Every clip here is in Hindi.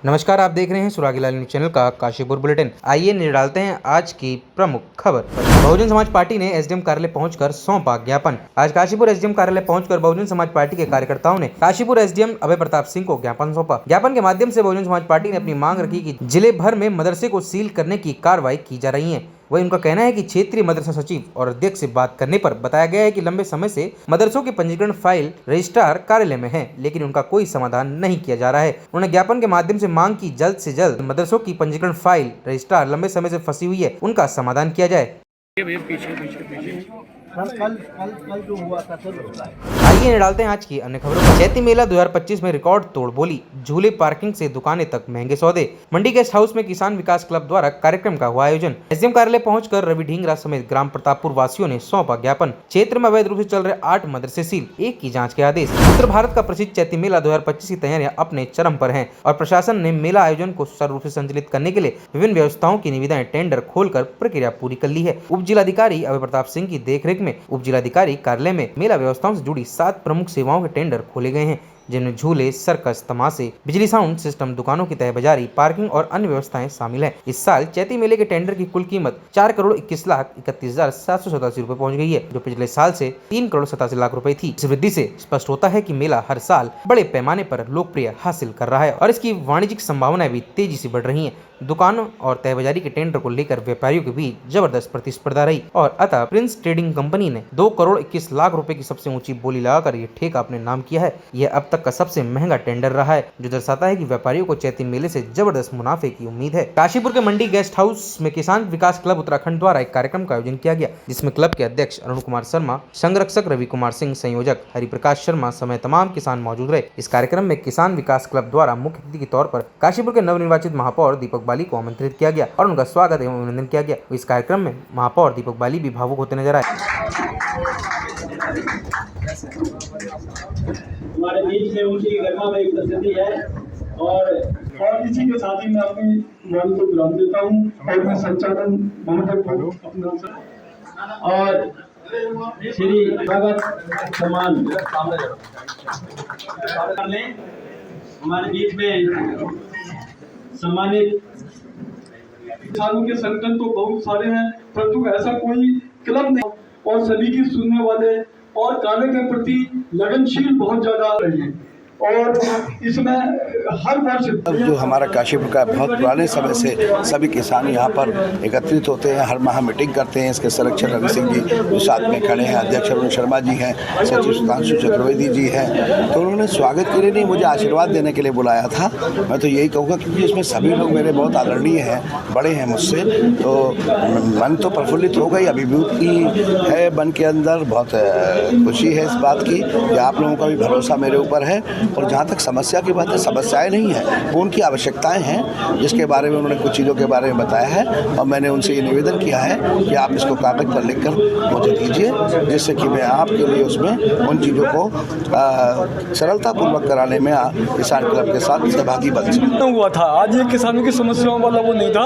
नमस्कार, आप देख रहे हैं सुरागीलाल न्यूज चैनल का काशीपुर बुलेटिन। आइए नजर डालते हैं आज की प्रमुख खबर। बहुजन समाज पार्टी ने एसडीएम कार्यालय पहुंचकर सौंपा ज्ञापन। आज काशीपुर एसडीएम कार्यालय पहुंचकर बहुजन समाज पार्टी के कार्यकर्ताओं ने काशीपुर एसडीएम अभय प्रताप सिंह को ज्ञापन सौंपा। ज्ञापन के माध्यम से बहुजन समाज पार्टी ने अपनी मांग रखी कि जिले भर में मदरसे को सील करने की कार्रवाई की जा रही है। वही उनका कहना है कि क्षेत्रीय मदरसा सचिव और अध्यक्ष से बात करने पर बताया गया है कि लंबे समय से मदरसों की पंजीकरण फाइल रजिस्ट्रार कार्यालय में है, लेकिन उनका कोई समाधान नहीं किया जा रहा है। उन्होंने ज्ञापन के माध्यम से मांग की जल्द से जल्द मदरसों की पंजीकरण फाइल रजिस्ट्रार लंबे समय से फंसी हुई है, उनका समाधान किया जाए। आइए डालते हैं आज की अन्य खबरों पर। चैती मेला 2025 में रिकॉर्ड तोड़ बोली, झूले पार्किंग से दुकानें तक महंगे सौदे। मंडी गेस्ट हाउस में किसान विकास क्लब द्वारा कार्यक्रम का हुआ आयोजन। एसडीएम कार्यालय पहुंचकर रवि ढींगरा समेत ग्राम प्रतापपुर वासियों ने सौंपा ज्ञापन। क्षेत्र में अवैध रूप से चल रहे 8 मदरसे सील, 1 की जाँच के आदेश। उत्तर भारत का प्रसिद्ध चैती मेला 2025 की तैयारियां अपने चरम पर है और प्रशासन ने मेला आयोजन को सुचारू रूप से संचालित करने के लिए विभिन्न व्यवस्थाओं की निविदाएं टेंडर खोलकर प्रक्रिया पूरी कर ली है। उप जिलाधिकारी अभय प्रताप सिंह की देखरेख में उप जिलाधिकारी कार्यालय में मेला व्यवस्थाओं से जुड़ी 7 प्रमुख सेवाओं के टेंडर खोले गए हैं, जिनमें झूले, सर्कस, तमाशे, बिजली साउंड सिस्टम, दुकानों की तय बाजारी, पार्किंग और अन्य व्यवस्थाएं शामिल हैं। इस साल चैती मेले के टेंडर की कुल कीमत 4,21,31,787 रुपए पहुंच गई है, जो पिछले साल से 3,87,00,000 रुपए थी। इस वृद्धि से स्पष्ट होता है कि मेला हर साल बड़े पैमाने पर लोकप्रिय हासिल कर रहा है और इसकी वाणिज्यिक संभावनाएं भी तेजी से बढ़ रही है। दुकानों और तय बाजारी के टेंडर को लेकर व्यापारियों के बीच जबरदस्त प्रतिस्पर्धा रही और अतः प्रिंस ट्रेडिंग कंपनी ने 2,21,00,000 रुपए की सबसे ऊंची बोली लगाकर ये ठेका अपने नाम किया है। यह अब तक का सबसे महंगा टेंडर रहा है, जो दर्शाता है कि व्यापारियों को चैती मेले से जबरदस्त मुनाफे की उम्मीद है। काशीपुर के मंडी गेस्ट हाउस में किसान विकास क्लब उत्तराखंड द्वारा एक कार्यक्रम का आयोजन किया गया, जिसमें क्लब के अध्यक्ष अरुण कुमार शर्मा, संरक्षक रवि कुमार सिंह, संयोजक हरिप्रकाश शर्मा समेत तमाम किसान मौजूद रहे। इस कार्यक्रम में किसान विकास क्लब द्वारा मुख्य अतिथि के तौर पर काशीपुर के नवनिर्वाचित महापौर दीपक बाली को आमंत्रित किया गया और उनका स्वागत एवं अभिनंदन किया गया। इस कार्यक्रम में महापौर दीपक बाली भी भावुक होते नजर आए। हमारे बीच में उनकी गरिमा में उपस्थिति है और इसी के साथ ही मैं अपनी वाणी को विराम देता हूँ और मैं संचालन महोदय को अपना और श्री भगत सम्मान हमारे बीच में सम्मानित। किसानों के संगठन तो बहुत सारे हैं, परंतु ऐसा कोई क्लब नहीं और सभी की सुनने वाले और कार्य के प्रति लगनशील बहुत ज्यादा रहे हैं और इसमें हर वर्ष जो हमारा काशीपुर का बहुत पुराने समय से सभी किसान यहाँ पर एकत्रित होते हैं, हर माह मीटिंग करते हैं। इसके संरक्षक रवि सिंह जी जो साथ में खड़े हैं, अध्यक्ष अरुण शर्मा जी हैं, सचिव सुधांशु चतुर्वेदी जी हैं, तो उन्होंने स्वागत के लिए नहीं मुझे आशीर्वाद देने के लिए बुलाया था। मैं तो यही कहूँगा क्योंकि इसमें सभी लोग मेरे बहुत आदरणीय हैं, बड़े हैं मुझसे, तो मन तो प्रफुल्लित हो गई, अभिभूति है मन के अंदर, बहुत खुशी है इस बात की कि आप लोगों का भी भरोसा मेरे ऊपर है। और जहाँ तक समस्या की बात है, समस्याएं नहीं है, वो उनकी आवश्यकताएं हैं, जिसके बारे में उन्होंने कुछ चीज़ों के बारे में बताया है और मैंने उनसे ये निवेदन किया है कि आप इसको कागज पर लिखकर मुझे दीजिए, जिससे कि मैं आपके लिए उसमें उन चीज़ों को सरलतापूर्वक कराने में किसान क्लब के साथ सहभागी बन सकूँ। हुआ था आज ये किसानों की समस्याओं वाला वो नहीं था।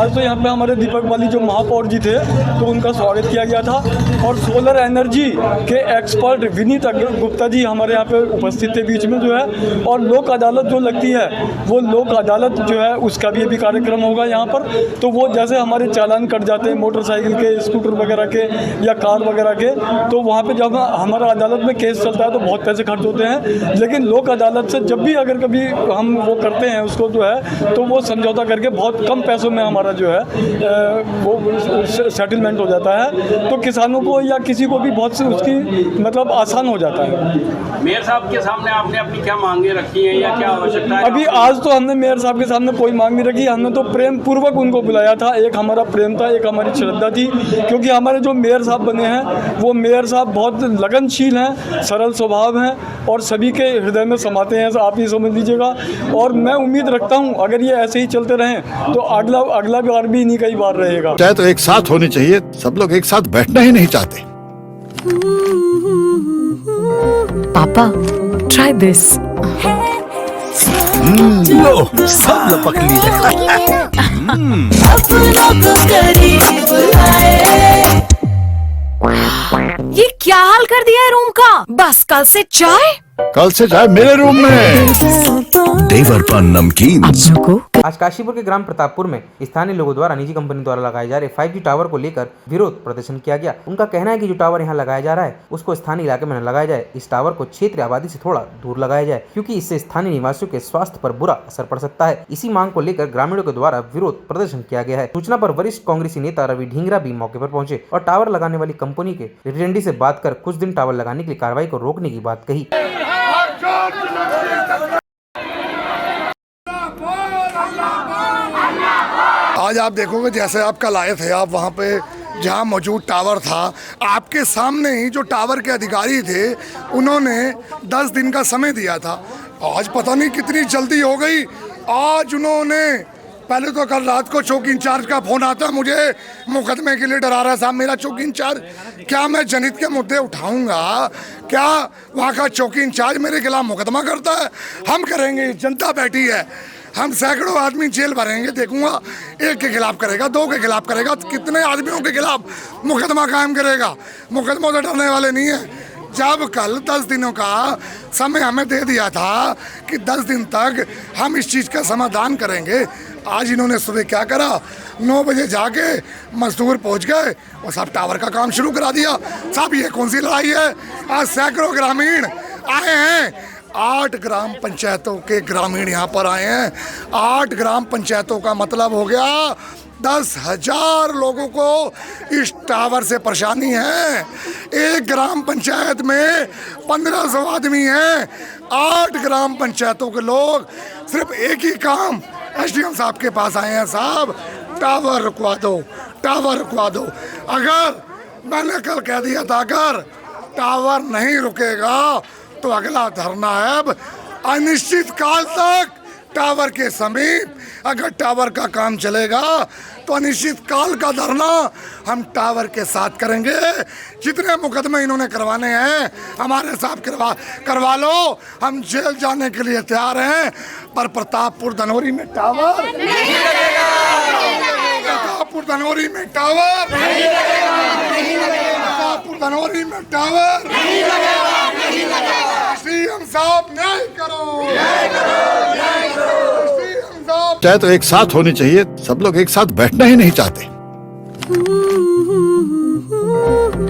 आज तो यहाँ पे हमारे दीपक बाली जो महापौर जी थे, तो उनका स्वागत किया गया था और सोलर एनर्जी के एक्सपर्ट विनीत गुप्ता जी हमारे यहाँ पे उपस्थित थे बीच में जो है, और लोक अदालत जो लगती है वो लोक अदालत जो है उसका भी अभी कार्यक्रम होगा यहाँ पर। तो वो जैसे हमारे चालान कट जाते हैं मोटरसाइकिल के, स्कूटर वगैरह के या कार वगैरह के, तो वहाँ पे जब हमारा अदालत में केस चलता है तो बहुत पैसे खर्च होते हैं, लेकिन लोक अदालत से जब भी अगर कभी हम वो करते हैं उसको जो है, तो वो समझौता करके बहुत कम पैसों में हमारा जो है वो सेटलमेंट हो जाता है, तो किसानों को या किसी को भी बहुत से उसकी मतलब आसान हो जाता है। मेयर साहब के सामने आपने अपनी क्या मांगे रखी हैं या क्या आवश्यकता है? अभी आज तो हमने मेयर साहब के सामने कोई मांग नहीं रखी, हमने तो प्रेम पूर्वक उनको बुलाया था। एक हमारा प्रेम था, एक हमारी श्रद्धा थी, क्योंकि हमारे जो मेयर साहब बने हैं वो मेयर साहब बहुत लगनशील हैं, सरल स्वभाव हैं और सभी के हृदय में समाते हैं, आप ये समझ लीजिएगा। और मैं उम्मीद रखता हूँ अगर ये ऐसे ही चलते रहें तो अगला बार भी इन्हीं का ही बार रहेगा। चाहे तो एक साथ होनी चाहिए, सब लोग एक साथ बैठना ही नहीं चाहते। पापा ट्राई दिस। लो सब लपक ली। ये क्या हाल कर दिया है रूम का? बस कल से चाय कल से चाय मेरे रूम में। देवर पान नमकीन। अपनों को आज काशीपुर के ग्राम प्रतापपुर में स्थानीय लोगों द्वारा निजी कंपनी द्वारा लगाए जा रहे 5G टावर को लेकर विरोध प्रदर्शन किया गया। उनका कहना है कि जो टावर यहां लगाया जा रहा है उसको स्थानीय इलाके में न लगाया जाए। इस टावर को क्षेत्रीय आबादी से थोड़ा दूर लगाया जाए क्योंकि इससे स्थानीय निवासियों के स्वास्थ्य पर बुरा असर पड़ सकता है। इसी मांग को लेकर ग्रामीणों के द्वारा विरोध प्रदर्शन किया गया है। सूचना पर वरिष्ठ कांग्रेसी नेता रवि ढींगरा भी मौके पर पहुंचे और टावर लगाने वाली कंपनी के रिप्रेजेंटेटिव से बात कर कुछ दिन टावर लगाने के लिए कार्रवाई को रोकने की बात कही। आज आप देखोगे जैसे आप कल आए थे, आप वहाँ पे जहाँ मौजूद टावर था, आपके सामने ही जो टावर के अधिकारी थे उन्होंने 10 दिन का समय दिया था। आज पता नहीं कितनी जल्दी हो गई। आज उन्होंने पहले तो कल रात को चौकी इंचार्ज का फोन आता, मुझे मुकदमे के लिए डरा रहा साहब मेरा चौकी इंचार्ज। क्या मैं जनहित के मुद्दे उठाऊंगा? क्या वहाँ का चौकी इंचार्ज मेरे खिलाफ मुकदमा करता है? हम करेंगे, जनता बैठी है, हम सैकड़ों आदमी जेल भरेंगे, देखूंगा एक के खिलाफ करेगा, 2 के खिलाफ करेगा, कितने आदमियों के खिलाफ मुकदमा कायम करेगा। मुकदमा तो डरने वाले नहीं है। जब कल 10 दिनों का समय हमें दे दिया था कि 10 दिन तक हम इस चीज़ का समाधान करेंगे, आज इन्होंने सुबह क्या करा, 9 बजे जाके मजदूर पहुंच गए और सब टावर का काम शुरू करा दिया। साहब ये कौन सी लड़ाई है? आज सैकड़ों ग्रामीण आए हैं, 8 ग्राम पंचायतों के ग्रामीण यहाँ पर आए हैं। 8 ग्राम पंचायतों का मतलब हो गया 10,000 लोगों को इस टावर से परेशानी है। एक ग्राम पंचायत में 1500 आदमी हैं। 8 ग्राम पंचायतों के लोग सिर्फ एक ही काम एसडीएम साहब के पास आए हैं, साहब टावर रुकवा दो, टावर रुकवा दो। अगर मैंने कल कह दिया था अगर टावर नहीं रुकेगा तो अगला धरना है अब अनिश्चित काल तक टावर के समीप। अगर टावर का काम चलेगा तो अनिश्चित काल का धरना हम टावर के साथ करेंगे। जितने मुकदमे इन्होंने करवाने हैं हमारे साथ करवा लो, हम जेल जाने के लिए तैयार हैं, पर प्रतापपुर धनौरी में टावर नहीं लगेगा। प्रतापपुर धनौरी में टावर नहीं लगेगा। प्रतापपुर धनौरी में टावर नहीं लगेगा। सीएम साहब न्याय करो, न्याय करो, न्याय करो। सीएम साहब चाहे तो एक साथ होनी चाहिए, सब लोग एक साथ बैठना ही नहीं चाहते।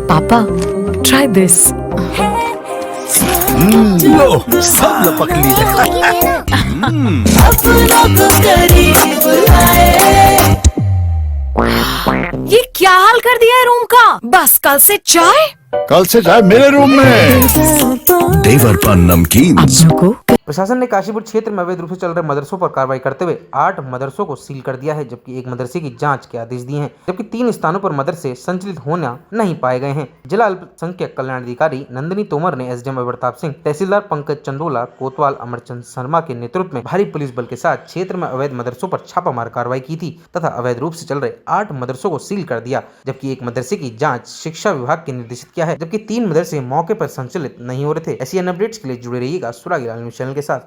पापा ट्राई दिस। लो सब लपक लिए। ये क्या हाल कर दिया है रूम का? बस कल से चाय कल से चाय मेरे रूम में। देवर पान नमकीन। अपनों को प्रशासन ने काशीपुर क्षेत्र में अवैध रूप से चल रहे मदरसों पर कार्रवाई करते हुए 8 मदरसों को सील कर दिया है, जबकि एक मदरसे की जांच के आदेश दिए हैं, जबकि 3 स्थानों पर मदरसे संचालित होना नहीं पाए गए हैं। जिला अल्पसंख्यक कल्याण अधिकारी नंदिनी तोमर ने एसडीएम अवतार सिंह, तहसीलदार पंकज चंदोला, कोतवाल अमरचंद शर्मा के नेतृत्व में भारी पुलिस बल के साथ क्षेत्र में अवैध मदरसों पर छापामार कार्रवाई की थी तथा अवैध रूप से चल रहे 8 मदरसों को सील कर दिया, जबकि एक मदरसे की जाँच शिक्षा विभाग के निर्देशित किया है, जबकि 3 मदरसे मौके पर संचालित नहीं हो रहे थे। ऐसी अन्य अपडेट्स के लिए जुड़े रहिएगा सुरागी लाल न्यूज़ चैनल के साथ।